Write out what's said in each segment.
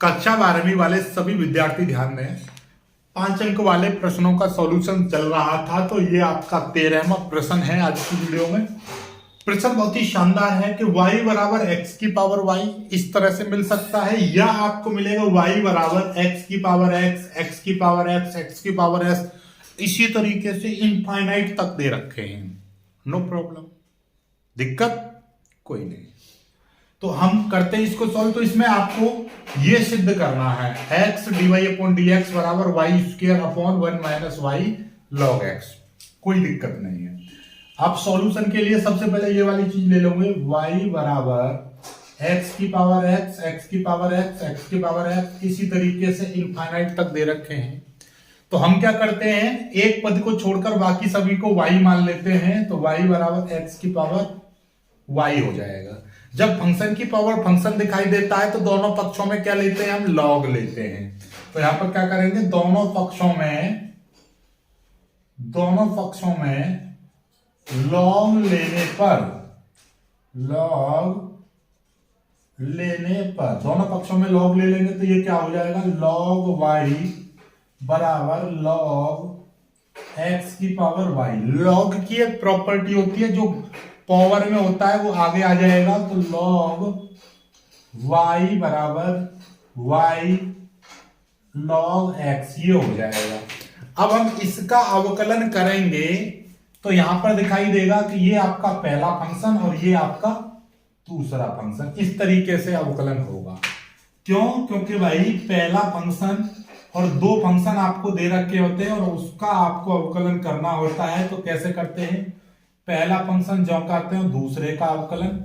कक्षा 12वीं वाले सभी विद्यार्थी ध्यान दें। 5 अंक वाले प्रश्नों का सॉल्यूशन चल रहा था, तो ये आपका 13वां प्रश्न है आज की वीडियो में। प्रश्न बहुत ही शानदार है कि y बराबर x की पावर y इस तरह से मिल सकता है, या आपको मिलेगा y बराबर x की पावर x, x की पावर x, x की पावर s, इसी तरीके से इनफाइनाइट तक दे रखे हैं। नो प्रॉब्लम, दिक्कत कोई नहीं। तो हम करते हैं इसको सॉल्व। तो इसमें आपको ये सिद्ध करना है x dy अपॉन dx बराबर Y square upon 1 minus Y log x। कोई दिक्कत नहीं है। आप सॉल्यूशन के लिए सबसे पहले ये वाली चीज ले लोगे, y बराबर x की पावर x, x की पावर x, x की पावर x, इसी तरीके से इनफाइनाइट तक दे रखे हैं। तो हम क्या करते हैं, एक पद को छोड़कर बाकी सभी को y मान लेते हैं। तो y बराबर x की पावर y हो जाएगा। जब फंक्शन की पावर फंक्शन दिखाई देता है तो दोनों पक्षों में क्या लेते हैं, हम लॉग लेते हैं। तो यहां पर क्या करेंगे, दोनों पक्षों में लॉग लेने पर दोनों पक्षों में लॉग ले लेंगे तो ये क्या हो जाएगा, लॉग y बराबर लॉग x की पावर y। लॉग की एक प्रॉपर्टी होती है, जो पावर में होता है वो आगे आ जाएगा। तो लॉग y बराबर y लॉग x ये हो जाएगा। अब हम इसका अवकलन करेंगे तो यहां पर दिखाई देगा कि ये आपका पहला फंक्शन और ये आपका दूसरा फंक्शन, इस तरीके से अवकलन होगा। क्यों? क्योंकि भाई पहला फंक्शन और दो फंक्शन आपको दे रखे होते हैं और उसका आपको अवकलन करना होता है। तो कैसे करते हैं, पहला फंक्शन जो करते हैं दूसरे का अवकलन,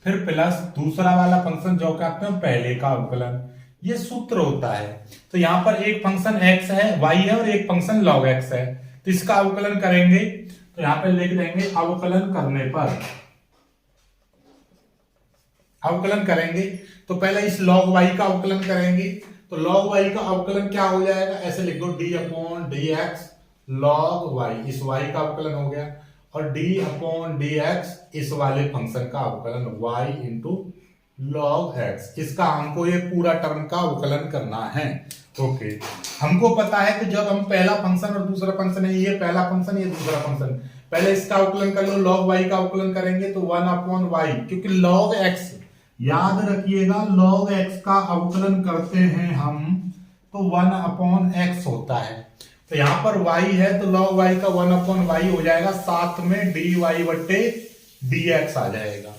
फिर प्लस दूसरा वाला फंक्शन जो करते हैं पहले का अवकलन। ये सूत्र होता है। तो यहां पर एक फंक्शन x है, y है, और एक फंक्शन log x है। तो इसका अवकलन करेंगे तो यहां पर लिख देंगे, अवकलन करेंगे तो पहले इस log y का अवकलन करेंगे। तो log y का अवकलन क्या हो जाएगा, ऐसे लिख दो, d upon D x log y, इस y का अवकलन हो गया, और d अपॉन डी एक्स इस वाले फंक्शन का अवकलन y इंटू लॉग x। इसका हमको ये पूरा टर्म का अवकलन करना है। ओके, हमको पता है कि जब हम पहला फंक्शन और दूसरा फंक्शन है, ये पहला फंक्शन ये दूसरा फंक्शन, पहले इसका अवकलन कर लो, log y का अवकलन करेंगे तो 1 अपॉन y, क्योंकि log x, याद रखिएगा log x का अवकलन करते हैं हम तो 1 अपॉन x होता है। तो यहां पर y है तो log y का 1 अपॉन y हो जाएगा, साथ में dy बट्टे dx आ जाएगा।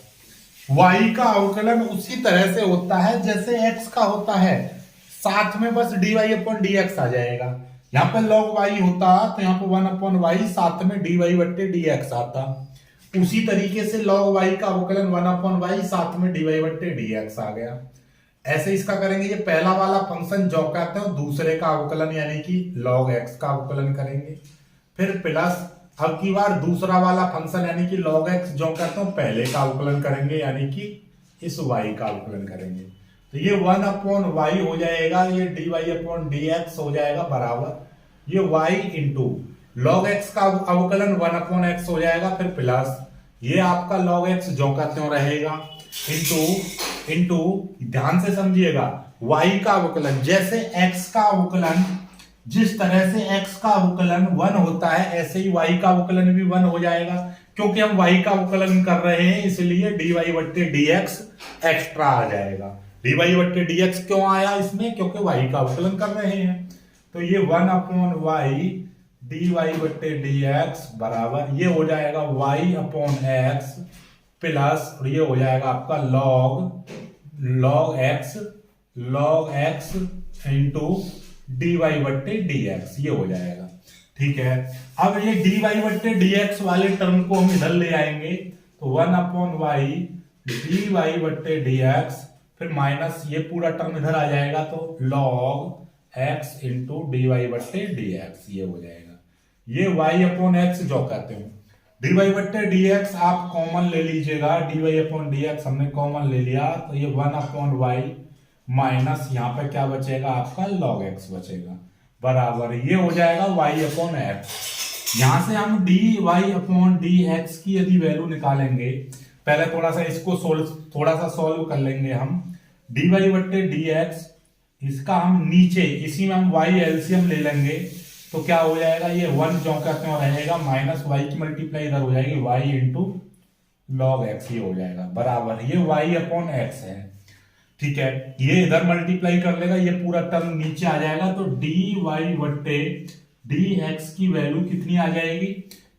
y का अवकलन उसी तरह से होता है जैसे x का होता है, साथ में बस dy अपॉन dx आ जाएगा। यहां पर log y होता तो यहां पर 1 अपॉन y, साथ में dy बट्टे dx आता। उसी तरीके से log y का अवकलन 1 अपॉन y, साथ में dy बट्टे dx आ गया। ऐसे इसका करेंगे, ये पहला वाला फंक्शन जो कहते हैं दूसरे का अवकलन यानी कि log x का अवकलन करेंगे, फिर प्लस अब की बार दूसरा वाला फंक्शन यानी कि log x जो कहते हैं पहले का अवकलन करेंगे यानी कि इस y का अवकलन करेंगे। तो ये 1 अपॉन y हो जाएगा, ये dy अपॉन dx हो जाएगा बराबर ये y इंटू log x का अवकलन 1 अपॉन x हो जाएगा, फिर प्लस ये आपका log x जो कहते हैं रहेगा इंटू ध्यान से समझिएगा y का अवकलन, जैसे x का अवकलन, जिस तरह से x का अवकलन 1 होता है ऐसे ही y का अवकलन भी 1 हो जाएगा। क्योंकि हम y का अवकलन कर रहे हैं इसलिए dy बट्टे dx एक्स्ट्रा आ जाएगा। dy बट्टे dx क्यों आया इसमें, क्योंकि y का अवकलन कर रहे हैं। तो ये 1 अपॉन y dy बट्टे dx बराबर ये हो जाएगा y अपॉन x प्लस, और ये हो जाएगा आपका log x इंटू dy बट्टे dx, ये हो जाएगा। ठीक है, अब ये dy बट्टे dx वाले टर्म को हम इधर ले आएंगे तो 1 अपॉन y dy बट्टे dx, फिर माइनस ये पूरा टर्म इधर आ जाएगा तो log x इंटू dy बट्टे dx, ये हो जाएगा। ये y अपॉन x जो कहते हैं, dy बट्टे dx आप कॉमन ले लीजिएगा, dy अपॉन dx हमने कॉमन ले लिया तो ये 1 अपॉन y माइनस यहाँ पे क्या बचेगा आपका log x बचेगा, बराबर ये हो जाएगा y अपॉन x। यहां से हम dy अपॉन dx की यदि वैल्यू निकालेंगे, पहले थोड़ा सा इसको थोड़ा सा सॉल्व कर लेंगे हम। dy बट्टे dx इसका हम नीचे इसी में हम y एलसीएम ले लेंगे तो क्या हो जाएगा, ये 1 जो कहते हैं रहेगा माइनस वाई की मल्टीप्लाई इधर हो जाएगी y इंटू लॉग एक्स, ये हो जाएगा बराबर ये y अपॉन एक्स है। ठीक है, ये इधर मल्टीप्लाई कर लेगा, ये पूरा टर्म नीचे आ जाएगा तो dy बट्टे dx की वैल्यू कितनी आ जाएगी,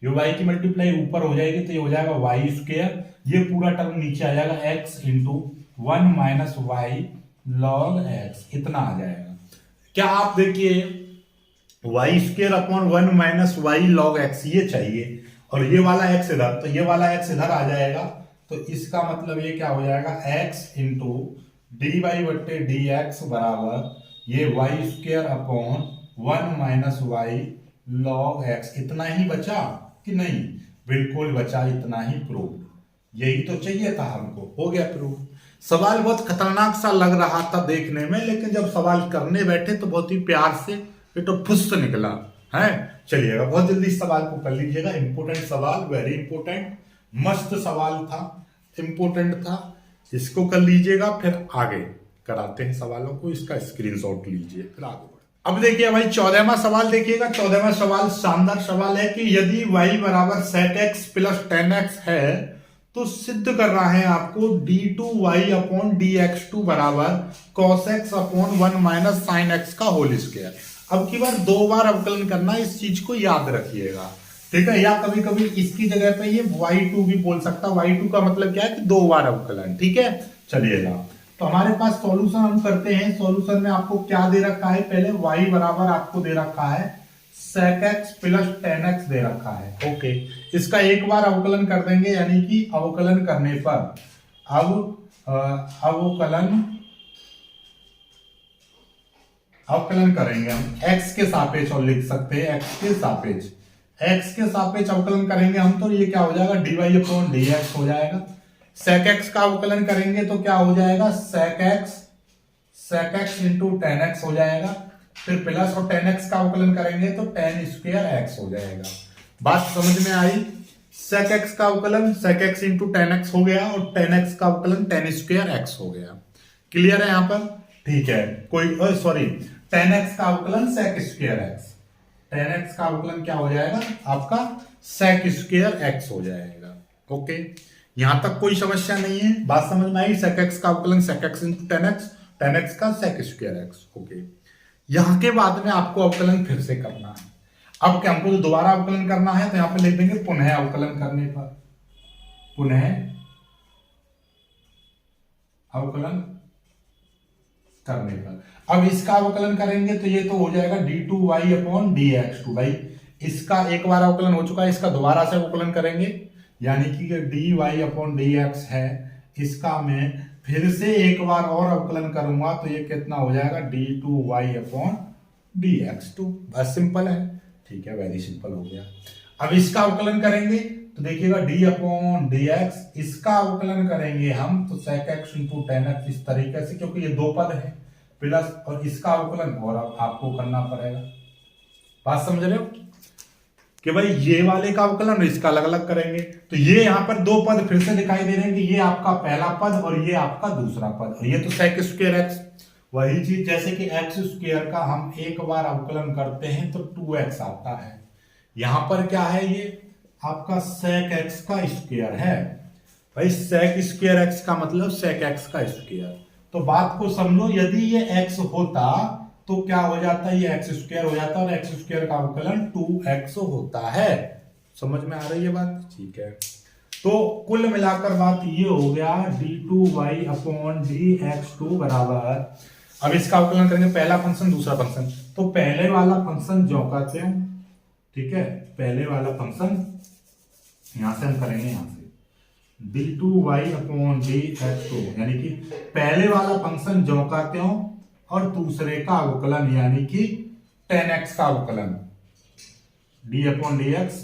ये y की मल्टीप्लाई ऊपर हो जाएगी तो ये हो जाएगा वाई स्क्वायर, ये पूरा टर्म नीचे आ जाएगा x into 1 minus Y log X, इतना आ जाएगा। क्या आप देखिए Y square upon 1 minus Y log X ये चाहिए और ये वाला एक्स इधर, तो ये वाला एक्स इधर आ जाएगा तो इसका मतलब ये क्या हो जाएगा x इंटू डी वाई बट्टे डी एक्स बराबर ये Y square upon 1 minus Y log X, इतना ही बचा कि नहीं, बिल्कुल बचा, इतना ही प्रूफ, यही तो चाहिए था हमको, हो गया प्रूफ। सवाल बहुत खतरनाक सा लग रहा था देखने में, लेकिन जब सवाल करने बैठे तो बहुत ही प्यार से ये तो फुस्त निकला है। चलिएगा बहुत जल्दी इस सवाल को कर लीजिएगा, इंपोर्टेंट सवाल, वेरी इंपोर्टेंट, मस्त सवाल था, इंपोर्टेंट था, इसको कर लीजिएगा, फिर आगे कराते हैं सवालों को, इसका स्क्रीनशॉट लीजिए फिर आगे बढ़े। अब देखिए भाई 14वां सवाल देखिएगा, 14वां सवाल शानदार सवाल है कि यदि y बराबर sec x प्लस 10x है तो सिद्ध करना है आपको d2y अपॉन dx2 बराबर cos x upon 1 minus sin x का होल स्क्वायर। अब की बार 2 बार अवकलन करना, इस चीज को याद रखिएगा, ठीक है, या कभी कभी इसकी जगह पे ये y2 भी बोल सकता, y2 का मतलब क्या है कि 2 बार अवकलन, ठीक है। चलिएगा तो हमारे पास सॉल्यूशन हम करते हैं, सॉल्यूशन में आपको क्या दे रखा है, पहले y बराबर आपको दे रखा है sec x प्लस 10x दे रखा है, ओके, इसका एक बार अवकलन कर देंगे, यानी कि अवकलन करने पर अवकलन करेंगे हम x के सापेक्ष, और लिख सकते हैं x के सापेक्ष अवकलन करेंगे हम, तो ये क्या हो जाएगा dy अपॉन dx हो जाएगा। sec x का अवकलन करेंगे तो क्या हो जाएगा sec x इंटू 10x हो जाएगा, फिर प्लस और 10x का अवकलन करेंगे तो tan स्क्वायर x हो जाएगा। बात समझ में आई, sec x का अवकलन sec x इंटू 10x हो गया और 10x का अवकलन tan स्क्वायर x हो गया, क्लियर है यहाँ पर, ठीक है, कोई सॉरी 10x का अवकलन sec स्क्वायर x, 10x का अवकलन क्या हो जाएगा आपका sec स्क्वायर x हो जाएगा, ओके, यहां तक कोई समस्या नहीं है, बात समझ में आई, sec x का अवकलन sec x into 10x, 10x का sec स्क्वायर x, ओके। यहां के बाद में आपको अवकलन फिर से करना है, अब क्या हमको तो दोबारा अवकलन करना है तो यहां पे लिख देंगे पुनः अवकलन करने पर, पुनः अवकलन करने पर, अब इसका अवकलन करेंगे तो ये तो हो जाएगा d2y अपॉन dx2, भाई इसका एक बार अवकलन हो चुका है, इसका दोबारा से अवकलन करेंगे, यानी कि dy अपॉन dx है, इसका मैं फिर से एक बार और अवकलन करूंगा तो ये कितना हो जाएगा d2y अपॉन dx2, बस सिंपल है, ठीक है, वेरी सिंपल हो गया। अब इसका अवकलन करेंगे तो देखिएगा d अपॉन dx, इसका अवकलन करेंगे हम तो sec x इंटू 10x इस तरीके से, क्योंकि ये दो पद है, प्लस और इसका अवकलन और आपको करना पड़ेगा, बात समझ रहे हो कि भाई ये वाले का अवकलन इसका अलग अलग करेंगे, तो ये यहाँ पर दो पद फिर से दिखाई दे रहे हैं कि ये आपका पहला पद और ये आपका दूसरा पद, और ये तो sec स्क्वायर x, वही चीज जैसे कि x स्क्वायर का हम एक बार अवकलन करते हैं तो 2x आता है, यहां पर क्या है ये आपका sec x का स्क्वायर है, भाई sec स्क्वायर x का मतलब sec x का स्क्वायर, तो बात को समझो, यदि ये x होता तो क्या हो जाता है, ये x स्क्वायर हो जाता है और x स्क्वायर का अवकलन 2x होता है, समझ में आ रही है बात, ठीक है। तो कुल मिलाकर बात ये हो गया d2y अपॉन dx2 बराबर, अब इसका अवकलन करेंगे पहला फंक्शन दूसरा फंक्शन, तो पहले वाला फंक्शन जो कहते हैं, ठीक है, पहले वाला फंक्शन यहां से हम करेंगे, यहां से d2y अपॉन dx2, यानी कि पहले वाला फंक्शन जो कहते हो और दूसरे का अवकलन यानी कि 10x का अवकलन, d अपॉन dx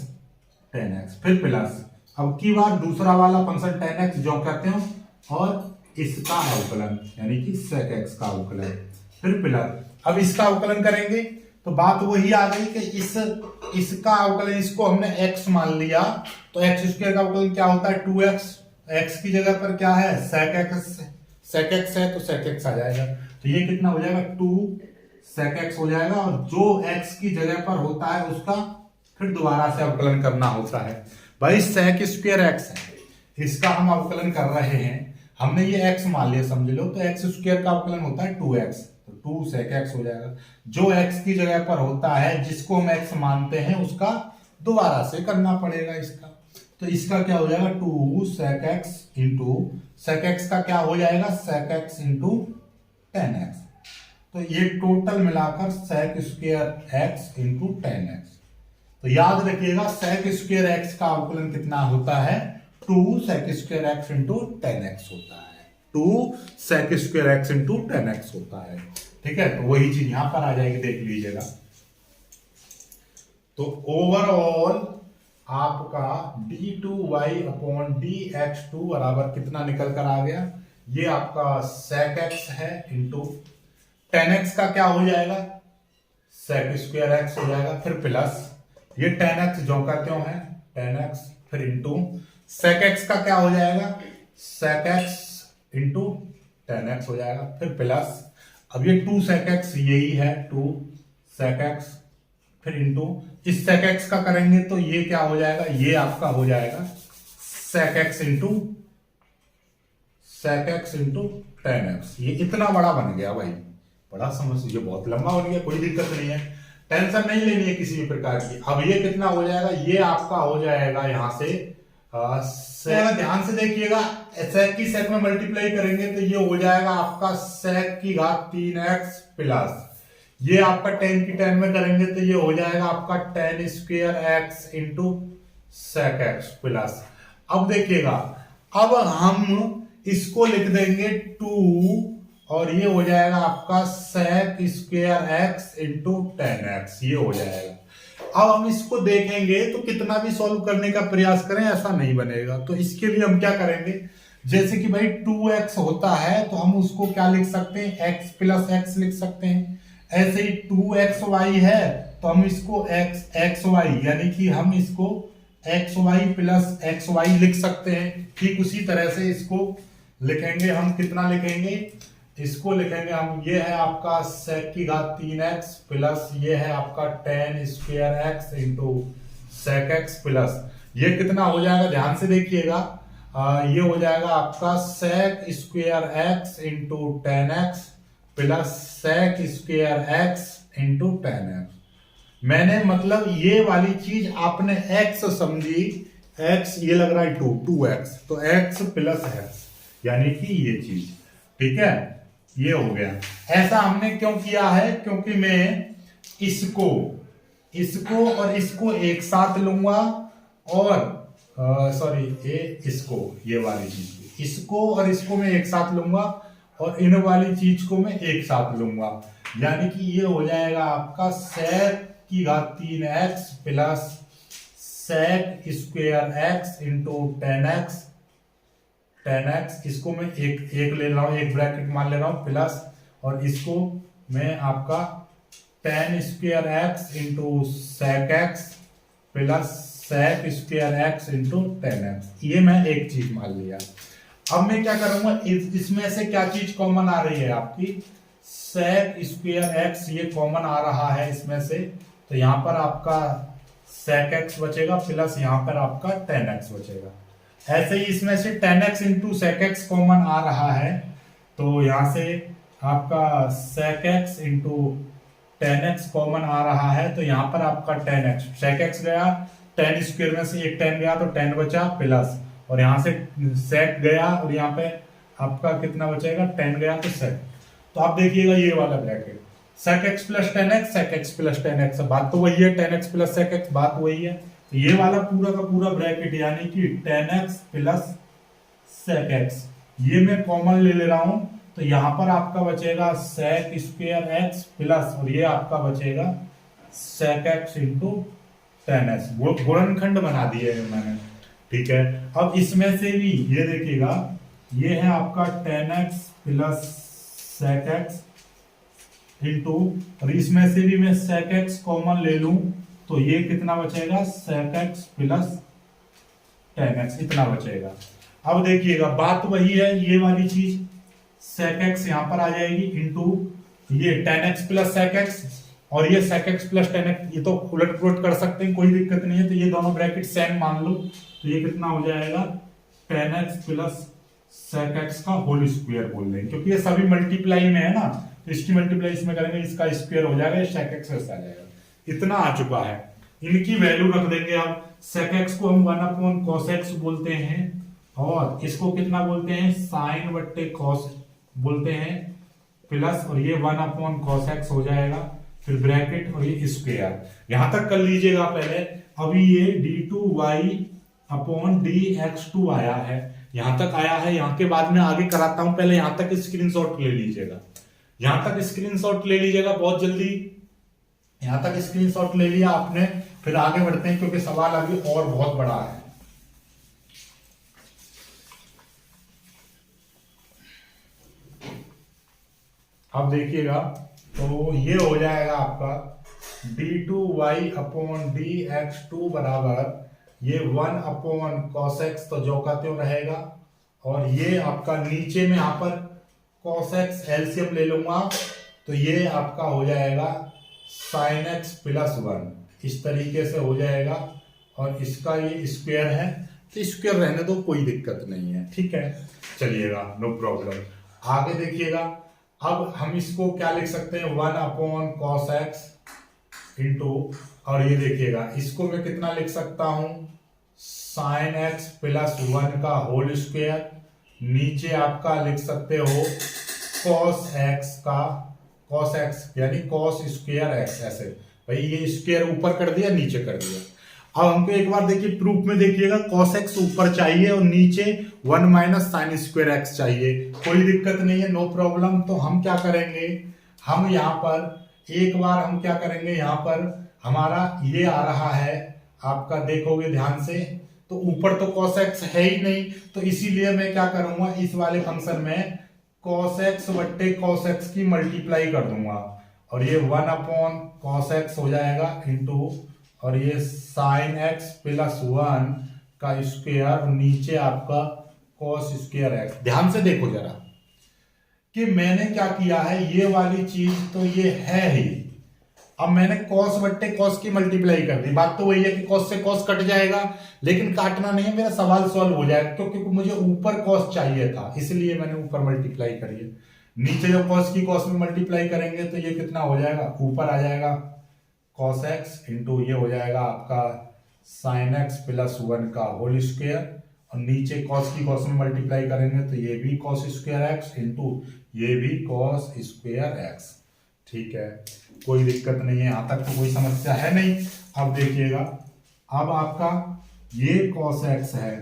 10x, फिर प्लस अब की बार दूसरा वाला फंक्शन 10x जो कहते हो और इसका अवकलन यानी कि sec x का अवकलन, फिर प्लस अब इसका अवकलन करेंगे तो बात वही आ गई कि इसका अवकलन, इसको हमने x मान लिया तो x स्क्वायर का अवकलन क्या होता है 2x, x की जगह पर क्या है sec x है तो sec x आ जाएगा, तो ये कितना हो जाएगा 2 sec x हो जाएगा, और जो x की जगह पर होता है उसका फिर दोबारा से अवकलन करना होता है। भाई sec स्क्वायर x है, इसका हम अवकलन कर रहे हैं, हमने ये x मान लिया समझ लो, तो x स्क्वायर का अवकलन होता है 2x, तो 2 sec x हो जाएगा। जो x की जगह पर होता है जिसको हम x मानते हैं उसका दोबारा से करना पड़ेगा इसका। तो इसका क्या हो जाएगा 2 sec x into sec x का क्या हो जाएगा sec x into tan x. तो ये टोटल मिलाकर sec square x into tan x. तो याद रखिएगा sec स्क्वायर x का अवकलन कितना होता है 2 sec square x into tan x होता है, 2 sec square x into tan x होता है। ठीक है, तो वही चीज यहां पर आ जाएगी, देख लीजिएगा। तो ओवरऑल आपका d2y अपॉन dx2 बराबर कितना निकल कर आ गया, ये आपका sec x है इंटू टेन एक्स का क्या हो जाएगा sec स्क्वायर x हो जाएगा, फिर प्लस ये टेन एक्स जो का त्यों है टेन एक्स, फिर इंटू sec x का क्या हो जाएगा sec x into tan x हो जाएगा, फिर प्लस अब ये 2 sec x यही है 2 sec x, फिर इंटू इस sec x का करेंगे तो ये क्या हो जाएगा, ये आपका हो जाएगा sec x into tan x. ये इतना बड़ा बन गया भाई, बड़ा समझ, ये बहुत लंबा बन गया, कोई दिक्कत नहीं है, टेंशन नहीं लेनी है किसी भी प्रकार की। अब ये कितना हो जाएगा, ये आपका हो जाएगा यहां से ध्यान से देखिएगा, sec की sec में मल्टीप्लाई करेंगे तो ये हो जाएगा आपका sec की घात 3x प्लस ये आपका टेन की टेन में करेंगे तो ये हो जाएगा आपका ten square x into sec x plus. अब देखिएगा, अब हम इसको लिख देंगे 2 और ये हो जाएगा आपका sec square x into tan x, ये हो जाएगा। अब हम इसको देखेंगे तो कितना भी सॉल्व करने का प्रयास करें ऐसा नहीं बनेगा, तो इसके लिए हम क्या करेंगे, जैसे कि भाई 2x होता है तो हम उसको क्या लिख सकते हैं x प्लस x लिख सकते हैं, ऐसे ही 2xy है तो हम इसको xy यानी कि हम इसको xy प्लस xy लिख सकते हैं। ठीक उसी तरह से इसको लिखेंगे हम, कितना लिखेंगे, इसको लिखेंगे हम, ये है आपका sec की घात 3x प्लस ये है आपका ten square x into sec x plus ये कितना हो जाएगा, ध्यान से देखिएगा, ये हो जाएगा आपका sec square x into tan x plus sec square x into tan x. मैंने मतलब ये वाली चीज आपने x समझी, x ये लग रहा है 2x तो x प्लस x यानी कि ये चीज, ठीक है, ये हो गया। ऐसा हमने क्यों किया है, क्योंकि मैं इसको और इसको एक साथ लूंगा और इसको, ये वाली चीज, इसको और इसको मैं एक साथ लूंगा और इन वाली चीज को मैं एक साथ लूंगा, यानी कि ये हो जाएगा आपका sec की घात 3x plus sec square x into tan x, इसको मैं एक ले रहा हूं, एक ब्रैकेट मान ले रहा हूं प्लस, और इसको मैं आपका ten square x into sec x plus sec square x into tan x, ये मैं एक चीज मान लिया। अब मैं क्या करूंगा, इसमें से क्या चीज कॉमन आ रही है आपकी sec स्क्वायर x, ये कॉमन आ रहा है इसमें से, तो यहां पर आपका sec x बचेगा प्लस यहां पर आपका टेन एक्स बचेगा। ऐसे ही इसमें से tan x into sec x common आ रहा है, तो यहां से आपका sec x into tan x common आ रहा है, तो यहां पर आपका टेन एक्स, sec x गया, टेन स्क्वायर में से एक टेन गया तो टेन बचा प्लस, और यहां से sec गया और यहाँ पे आपका कितना बचेगा, टेन गया तो sec। तो आप देखिएगा ये वाला bracket sec x plus ten x, sec x plus ten x, बात तो वही है, ten x plus sec x बात वही है। तो ये वाला पूरा का पूरा ब्रैकेट यानी कि ten x plus sec x, ये मैं कॉमन ले रहा हूं, तो यहां पर आपका बचेगा sec स्क्वायर x प्लस और ये आपका बचेगा sec x into tan x, गुणनखंड बना दिए है मैंने, ठीक है। अब इसमें से भी ये देखिएगा, ये है आपका tan x plus sec x into, और इसमें से भी मैं sec x कॉमन ले लूं तो ये कितना बचेगा sec x plus ten x, इतना बचेगा। अब देखिएगा बात वही है, ये वाली चीज sec x यहाँ पर आ जाएगी इंटू ये tan x plus sec x, और ये sec x plus tan x, ये तो उलट पुलट कर सकते हैं, कोई दिक्कत नहीं है। तो ये दोनों ब्रैकेट सेम मान लो, तो ये कितना हो जाएगा tan x plus sec x का होल स्क्वायर बोल देंगे, क्योंकि ये सभी मल्टीप्लाई में है ना, तो इसकी मल्टीप्लाई इसमें करेंगे, इसका स्क्वायर हो जाएगा, sec x वैसे आ जाएगा। इतना आ चुका है, इनकी वैल्यू रख देंगे। अब sec x को हम 1 cos x बोलते हैं, और इसको कितना बोलते हैं sin बट्टे cos बोलते हैं, प्लस, और ये 1 cos x हो जाएगा, फिर ब्रैकेट और ये स्क्वायर। यहां तक कर लीजिएगा पहले। अभी ये d2y अपॉन dx2 आया है, यहां तक आया है, यहां के बाद में आगे कराता हूं, पहले यहां तक स्क्रीनशॉट ले लीजिएगा, यहां तक स्क्रीनशॉट ले लीजिएगा बहुत जल्दी। यहां तक स्क्रीनशॉट ले लिया आपने, फिर आगे बढ़ते हैं, क्योंकि सवाल अभी और बहुत बड़ा है। अब देखिएगा, तो ये हो जाएगा आपका d2y अपॉन dx2 बराबर ये 1 cos x, तो जो का त्यों रहेगा, और ये आपका नीचे में यहां पर cos x एलसीएम ले लूंगा, तो ये आपका हो जाएगा sin x प्लस 1, इस तरीके से हो जाएगा, और इसका ये स्क्वायर है, तो स्क्वायर रहने दो, कोई दिक्कत नहीं है, ठीक है, चलिएगा, नो प्रॉब्लम। आगे देखिएगा, अब हम इसको क्या लिख सकते हैं 1 cos x इंटू, और ये देखिएगा इसको मैं कितना लिख सकता हूं sin x प्लस 1 का होल स्क्वायर, नीचे आपका लिख सकते हो cos x का, cos x यानी cos स्क्वायर x, ऐसे भाई ये स्क्वायर ऊपर कर दिया, नीचे कर दिया। अब हमको एक बार देखिए प्रूफ में देखिएगा, cos x ऊपर चाहिए और नीचे 1 माइनस साइन स्क्वायर x चाहिए, कोई दिक्कत नहीं है, नो प्रॉब्लम। तो हम क्या करेंगे, हम यहाँ पर एक बार हम क्या करेंगे, यहाँ पर हमारा ये आ रहा है आपका, देखोगे ध्यान से, तो ऊपर तो cos x है ही नहीं, तो इसीलिए मैं क्या करूंगा, इस वाले फंक्शन में cos x बट्टे cos x की मल्टीप्लाई कर दूंगा, और ये 1 cos x हो जाएगा इंटू, और ये sin x प्लस 1 का स्क्वायर, नीचे आपका cos स्क्वायर x। ध्यान से देखो जरा कि मैंने क्या किया है, ये वाली चीज तो ये है ही, अब मैंने cos बट्टे cos की मल्टीप्लाई कर दी, बात तो वही है कि cos से cos कट जाएगा, लेकिन काटना नहीं है, मेरा सवाल सॉल्व हो जाएगा, क्योंकि मुझे ऊपर cos चाहिए था, इसलिए मैंने ऊपर मल्टीप्लाई करी है। नीचे जब cos की cos में मल्टीप्लाई करेंगे तो ये कितना हो जाएगा, ऊपर आ जाएगा cos x इंटू ये हो जाएगा आपका sin x प्लस 1 का होल स्क्वायर, और नीचे cos की cos में मल्टीप्लाई करेंगे तो ये भी cos स्क्वायर x इंटू ये भी cos स्क्वायर x, ठीक है, कोई दिक्कत नहीं है, यहां तक तो कोई समस्या है नहीं। अब देखिएगा, अब आपका ये cos x है,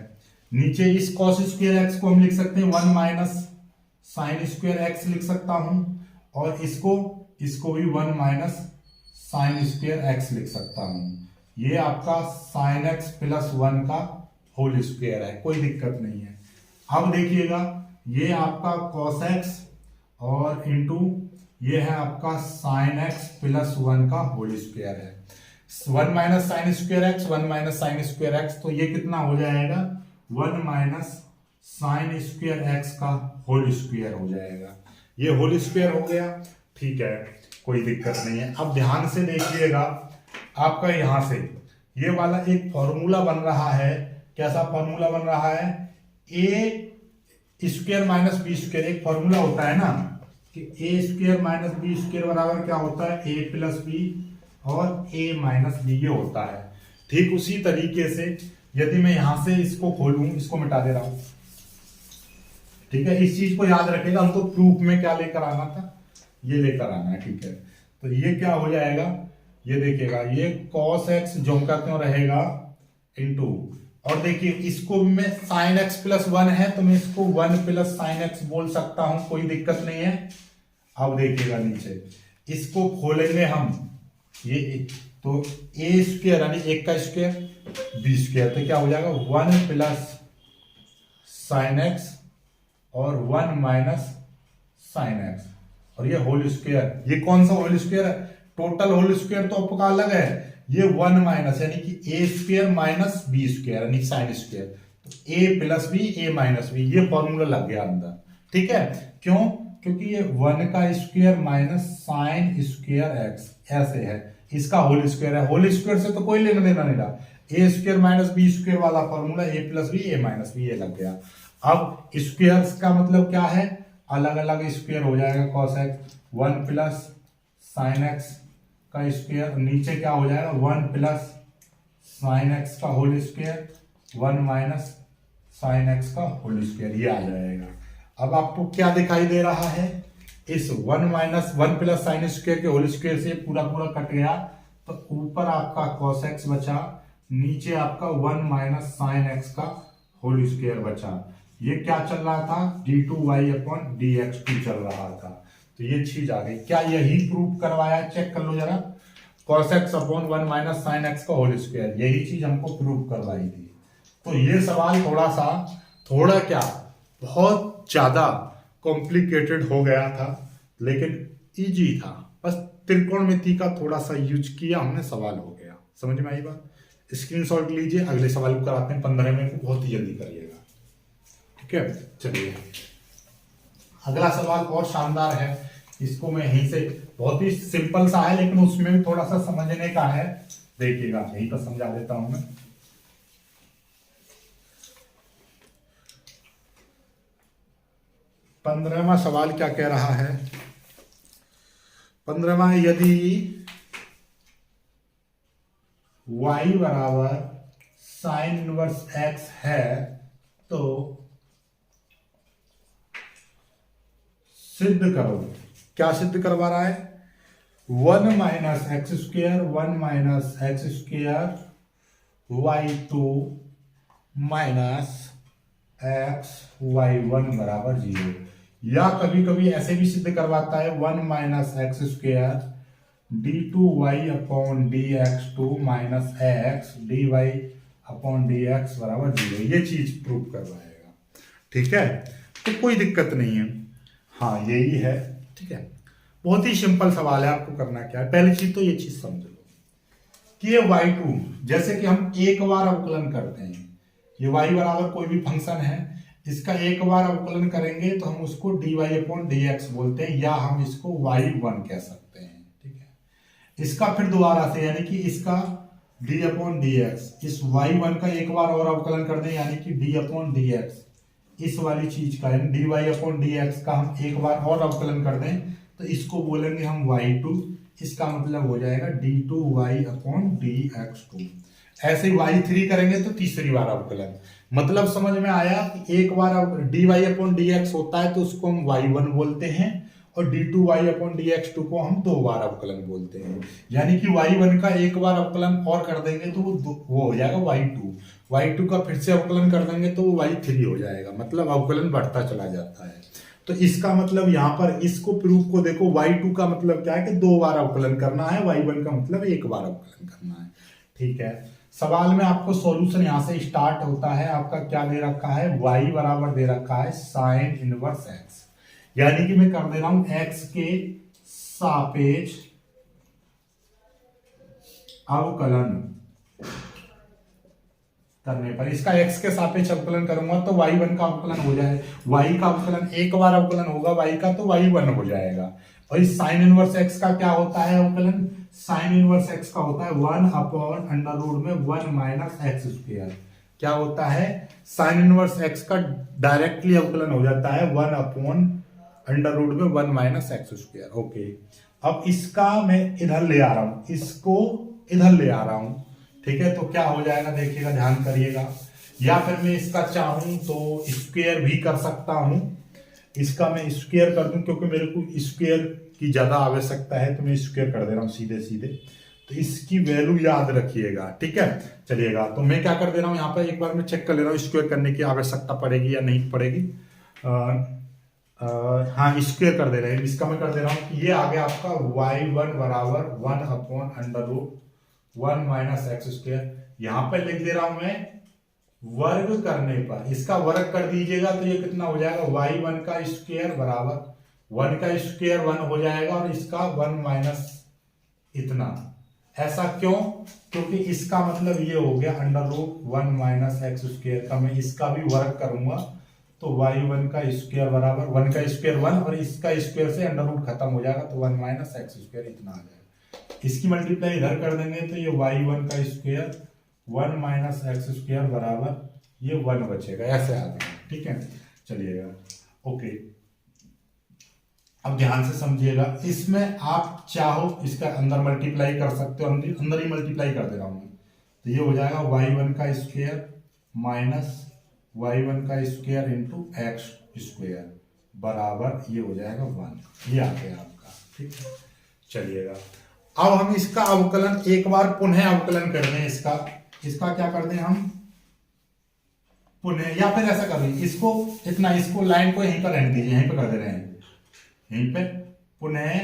नीचे इस cos स्क्वायर x को हम लिख सकते हैं 1 माइनस साइन स्क्वायर x लिख सकता हूं, और इसको भी 1 माइनस साइन स्क्वायर x लिख सकता हूं, ये आपका sin x प्लस 1 का होल स्क्वायर है, कोई दिक्कत नहीं है। अब देखिएगा, ये आपका cos x और इंटू ये है आपका sin x प्लस 1 का होल स्क्वायर है, 1 minus sine square x, 1 minus sine square x, तो ये कितना हो जाएगा 1 माइनस साइन स्क्वायर x का होल स्क्वायर हो जाएगा, ये होल स्क्वायर हो गया, ठीक है, कोई दिक्कत नहीं है। अब ध्यान से देखिएगा, आपका यहां से ये वाला एक फॉर्मूला बन रहा है, कैसा फॉर्मूला बन रहा है, ए स्क्वायर माइनस बी स्क्वायर, एक फॉर्मूला होता है ना कि ए स्क्वायर माइनस बी स्क्वायर बराबर क्या होता है, ए प्लस बी और ए माइनस बी, ये होता है। ठीक उसी तरीके से यदि मैं यहां से इसको खोलूं, इसको मिटा दे रहा हूं, ठीक है, इस चीज को याद रखेगा, हमको प्रूफ में क्या लेकर आना था, ये लेकर आना है, ठीक है। तो ये क्या हो जाएगा, ये देखिएगा, ये cos x जो का क्यों रहेगा इंटू, और देखिए इसको मैं sin x प्लस 1 है, तो मैं इसको 1 प्लस sin x बोल सकता हूं, कोई दिक्कत नहीं है। अब देखिएगा नीचे, इसको खोलेंगे हम, ये तो a स्क्वायर यानी 1 का स्क्वायर b स्क्वायर, तो क्या हो जाएगा 1 प्लस sin x और 1 माइनस sin x, और ये होल स्क्वायर, ये कौन सा होल स्क्वायर है, टोटल होल स्क्वायर तो आपका अलग है, ये 1 माइनस यानी कि ए स्क्वायर माइनस बी स्क्वायर यानी साइन स्क्वायर, तो ए प्लस बी ए माइनस बी, ये फॉर्मूला लग गया अंदर, ठीक है। क्यों? क्योंकि ये 1 का square minus sine square x ऐसे है, इसका होल स्क्वायर है, होल स्क्वायर से तो कोई लेना देना नहीं रहा, ए स्क्वायर माइनस बी स्क्वायर वाला फॉर्मूला, ए प्लस बी ए माइनस बी, ये लग गया। अब स्क्वायर का मतलब क्या है, अलग अलग स्क्वायर हो जाएगा, cos X 1 plus sine X का स्क्वायर, नीचे क्या हो जाएगा 1 प्लस साइन एक्स का whole square 1 minus sine X का होल स्क्वायर, ये आ जाएगा। अब आपको क्या दिखाई दे रहा है, इस 1 प्लस साइन स्क्वायर के होल स्क्वायर से पूरा पूरा कट गया, तो ऊपर आपका cos x बचा, नीचे आपका 1 माइनस साइन एक्स का होल स्क्वायर बचा। ये क्या चल रहा था, d2y अपॉन dx2 चल रहा था, तो ये चीज आ गई। क्या यही प्रूफ करवाया, चेक कर लो जरा, cos x upon 1 minus sine X का होल स्क्वायर, यही चीज हमको प्रूफ करवाई थी। तो ये सवाल थोड़ा क्या बहुत ज्यादा कॉम्प्लिकेटेड हो गया था, लेकिन इजी था, बस त्रिकोणमिति का थोड़ा सा यूज किया हमने, सवाल हो गया। समझ में आई बात? स्क्रीनशॉट लीजिए, अगले सवाल को कराते हैं 15 में को, बहुत ही जल्दी करिएगा, ठीक है। चलिए अगला सवाल और शानदार है, इसको मैं यहीं से, बहुत ही सिंपल सा है लेकिन उसमें भी थोड़ा सा समझने का है, देखिएगा यहीं पर समझा देता हूं मैं। 15वां सवाल क्या कह रहा है, 15वां, यदि y बराबर साइन इनवर्स x है तो सिद्ध करो। क्या सिद्ध करवा रहा है, 1 minus X square 1 minus X square y2 minus x y1 बराबर 0, या कभी कभी ऐसे भी सिद्ध करवाता है 1 minus X square d2y upon dx2 minus x dy upon dx बराबर 0, ये चीज प्रूव करवाएगा, ठीक है। तो कोई दिक्कत नहीं है, हाँ यही है, ठीक है। बहुत ही सिंपल सवाल है, आपको करना क्या है, पहली चीज तो ये चीज समझ लो कि ये y2, जैसे कि हम एक बार अवकलन करते हैं, ये y बराबर कोई भी फंक्शन है, इसका एक बार अवकलन करेंगे तो हम उसको dy अपॉन dx बोलते हैं, या हम इसको y1 कह सकते हैं, ठीक है। इसका फिर दोबारा से, यानी कि इसका d अपॉन dx, इस y1 का एक बार और अवकलन कर दें, यानी कि d अपॉन dx, इस वाली चीज का यानी dy अपॉन dx का हम एक बार और अवकलन कर दें, तो इसको बोलेंगे हम y2, इसका मतलब हो जाएगा d2y अपॉन dx2। ऐसे ही y3 करेंगे तो तीसरी बार अवकलन, मतलब समझ में आया कि एक बार dy अपॉन dx होता है तो उसको हम y1 बोलते हैं, और d2y अपॉन dx2 को हम दो बार अवकलन बोलते हैं, यानी कि y1 का एक बार अवकलन और कर देंगे तो वो हो जाएगा y2 का फिर से अवकलन कर देंगे तो वो y3 हो जाएगा, मतलब अवकलन बढ़ता चला जाता है। तो इसका मतलब यहाँ पर इसको प्रूफ को देखो, y2 का मतलब क्या है कि दो बार अवकलन करना है, y1 का मतलब एक बार अवकलन करना है, ठीक है। सवाल में आपको सॉल्यूशन यहां से स्टार्ट होता है, आपका क्या दे रखा है, y बराबर दे रखा है साइन इनवर्स x, यानी कि मैं कर दे रहा हूं x के सापेक्ष अवकलन करने पर, इसका x के सापेक्ष अवकलन करूंगा तो y1 का अवकलन हो जाए, y का अवकलन एक बार अवकलन होगा y का, तो y1 हो जाएगा। और इस साइन इनवर्स x का क्या होता है अवकलन, साइन इनवर्स x का होता है 1 अपॉन अंडर रूट में 1 माइनस एक्स स्क्वायर। क्या होता है, साइन इनवर्स x का डायरेक्टली अवकलन हो जाता है 1 अपॉन अंडर रूट में 1 माइनस एक्स स्क्वायर। ओके, अब इसका मैं इधर ले आ रहा हूं, इसको इधर ले आ रहा हूं, ठीक है। तो क्या हो जाएगा देखिएगा, ध्यान करिएगा, या फिर मैं इसका चाहूं तो स्क्वायर भी कर सकता हूं, इसका मैं स्क्वायर कर दूं क्योंकि मेरे को स्क्वायर की ज्यादा आवश्यकता है, तो मैं स्क्वायर कर दे रहा हूं सीधे सीधे, तो इसकी वैल्यू याद रखिएगा, ठीक है। चलिएगा, तो मैं क्या कर दे रहा हूं, यहाँ पर एक बार मैं चेक कर ले रहा हूँ स्क्वायर करने की आवश्यकता पड़ेगी या नहीं पड़ेगी। हाँ, स्क्वायर कर दे रहे हैं, इसका मैं कर दे रहा हूँ कि ये आ गया आपका y1 बराबर 1 upon under root 1 minus X square. यहां पर लिख दे रहा हूं मैं वर्ग करने पर, इसका वर्ग कर दीजिएगा तो ये कितना हो जाएगा, y1 का स्क्वायर बराबर 1 का स्क्वायर 1 हो जाएगा, और इसका 1 माइनस इतना। ऐसा क्यों, क्योंकि इसका मतलब ये हो गया under root 1 minus X square का, मैं इसका भी वर्ग करूंगा तो y1 का स्क्वायर बराबर 1 का स्क्वायर 1 और इसका स्क्वायर से अंडर रूट खत्म हो जाएगा तो 1 माइनस एक्स स्क्वायर इतना आ जाएगा। इसकी मल्टीप्लाई इधर कर देंगे तो ये y1 का स्क्वायर 1 माइनस एक्स स्क्वायर बराबर ये 1 बचेगा, ऐसे आ जाएगा। ठीक है, चलिएगा ओके। अब ध्यान से समझिएगा, इसमें आप चाहो इसका अंदर मल्टीप्लाई कर सकते हो, अंदर ही मल्टीप्लाई कर दे रहा हूं मैं। तो ये हो जाएगा y1 का स्क्वायर माइनस y1 का स्क्वायर इंटू एक्स स्क्वायर बराबर ये हो जाएगा 1। ये आ गया आपका। ठीक है, चलिएगा अब हम इसका अवकलन एक बार पुनः अवकलन कर दें। इसका क्या कर दें हम पुनः, या फिर ऐसा कर दें इसको लाइन को यहीं पर रहने दीजिए, यहीं पर कर दे रहे हैं, यहीं पे पुनः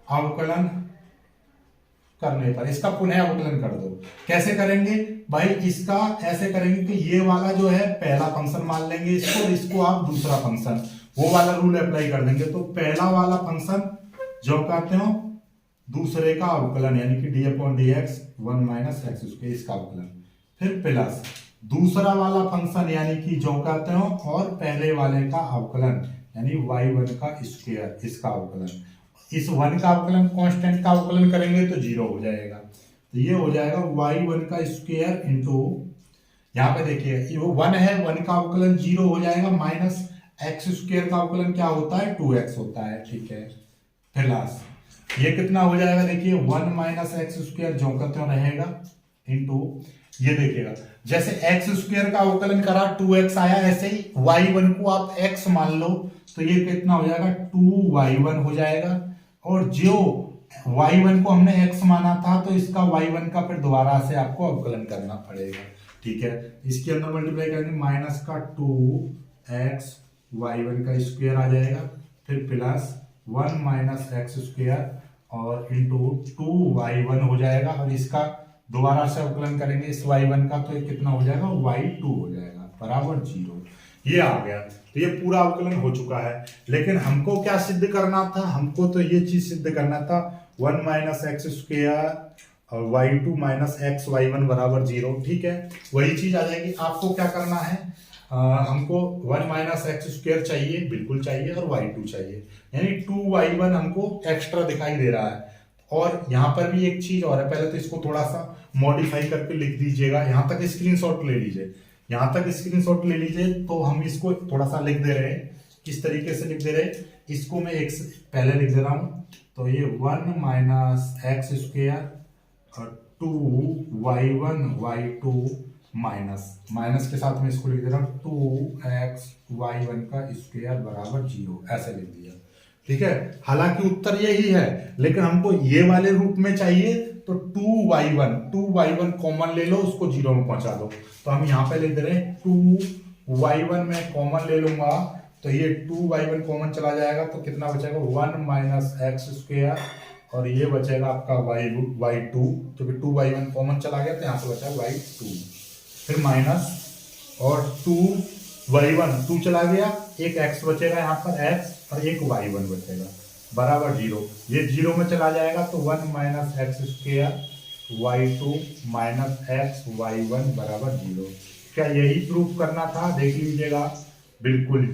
अवकलन करने पर इसका पुनः अवकलन कर दो। कैसे करेंगे भाई, इसका ऐसे करेंगे कि ये वाला जो है पहला फंक्शन मान लेंगे इसको, और इसको आप दूसरा फंक्शन, वो वाला रूल अप्लाई कर देंगे। तो पहला वाला फंक्शन जो कहते हो दूसरे का अवकलन यानी कि D upon D x 1 minus X square इसका अवकलन, फिर प्लस दूसरा वाला फंक्शन यानी कि जो कहते हो और पहले वाले का अवकलन यानी y1 का स्क्वायर इसका अवकलन। इस 1 का अवकलन कांस्टेंट का अवकलन करेंगे तो 0 हो जाएगा। तो ये हो जाएगा y1 का स्क्वायर इंटू, यहाँ पे देखिए ये 1 है, 1 का अवकलन 0 हो जाएगा, माइनस एक्स स्क्वायर का अवकलन क्या होता है 2x होता है। ठीक है, प्लस ये कितना हो जाएगा देखिए 1 माइनस एक्स स्क्वायर जो कहते हो रहेगा इंटू, ये देखिएगा जैसे एक्स स्क्वायर का अवकलन करा 2x आया, ऐसे ही y1 को आप x मान लो तो ये कितना हो जाएगा 2y1 हो जाएगा, और जो y1 को हमने x माना था तो इसका y1 का फिर दोबारा से आपको अवकलन करना पड़ेगा। ठीक है, इसके अंदर मल्टीप्लाई करेंगे माइनस का 2x y1 का स्क्वायर आ जाएगा, फिर प्लस 1 माइनस एक्स स्क्वायर और इंटू 2y1 हो जाएगा, और इसका दोबारा से अवकलन करेंगे इस y1 का तो ये कितना हो जाएगा y2 हो जाएगा बराबर 0। ये आ गया, तो ये पूरा अवकलन हो चुका है। लेकिन हमको क्या सिद्ध करना था, हमको तो ये चीज सिद्ध करना था 1 माइनस एक्स स्क्वायर और y2 माइनस एक्स y1 बराबर 0। ठीक है, वही चीज आ जाएगी। आपको क्या करना है, हमको 1 माइनस एक्स स्क्वायर चाहिए, बिल्कुल चाहिए, और y2 चाहिए, यानी 2y1 हमको एक्स्ट्रा दिखाई दे रहा है। और यहाँ पर भी एक चीज और है, पहले तो इसको थोड़ा सा मॉडिफाई करके लिख दीजिएगा, यहाँ तक स्क्रीनशॉट ले लीजिए, यहाँ तक स्क्रीनशॉट ले लीजिए। तो हम इसको थोड़ा सा लिख दे रहे हैं, किस तरीके से लिख दे रहे हैं, इसको मैं एक पहले लिख दे रहा हूँ। तो ये 1 माइनस एक्स स्क्वायर और 2y1 y2 माइनस के साथ में इसको लिख दे रहा हूँ 2x y1 का स्क्वायर बराबर 0, ऐसे लिख दिया। ठीक है, हालांकि उत्तर यही है, लेकिन हमको ये वाले रूप में चाहिए, तो 2y1 कॉमन ले लो, उसको 0 में पहुंचा दो। तो हम यहाँ पे लिख दे रहे हैं 2y1 में कॉमन ले लूंगा, तो ये 2y1 कॉमन चला जाएगा तो कितना बचेगा 1 माइनस एक्स स्क्वायर, और ये बचेगा आपका y2, क्योंकि 2y1 कॉमन चला गया तो यहाँ से बचा y2, फिर माइनस और 2 चला गया, एक x बचेगा यहाँ पर x और एक y1 बचेगा बराबर 0। ये 0 में चला जाएगा तो 1 minus X square y2 minus x y1 बराबर 0। क्या यही प्रूफ करना था? देख लीजिएगा, बिल्कुल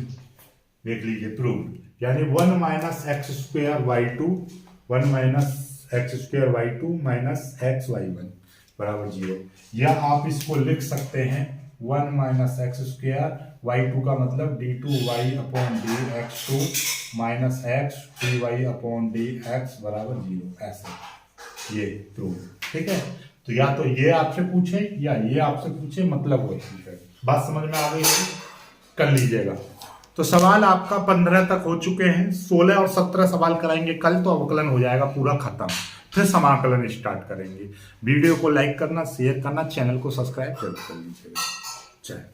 देख लीजिए प्रूफ, यानी 1 minus X square y2 1 minus X square y2 minus x y1 बराबर 0। या आप इसको लिख सकते हैं 1 माइनस एक्स स्क्वायर y2 का मतलब d2y upon dx2 minus x dy upon dx बराबर 0, ऐसे ये प्रूफ। ठीक है, तो या तो ये आपसे पूछे या ये आपसे पूछे, मतलब वही है। बात समझ में आ गई है, कर लीजिएगा। तो सवाल आपका 15 तक हो चुके हैं, 16 और 17 सवाल कराएंगे कल, तो अवकलन हो जाएगा पूरा खत्म, फिर समाकलन स्टार्ट करेंगे। वीडियो को लाइक करना, शेयर करना, चैनल को सब्सक्राइब जरूर कर लीजिएगा। जय।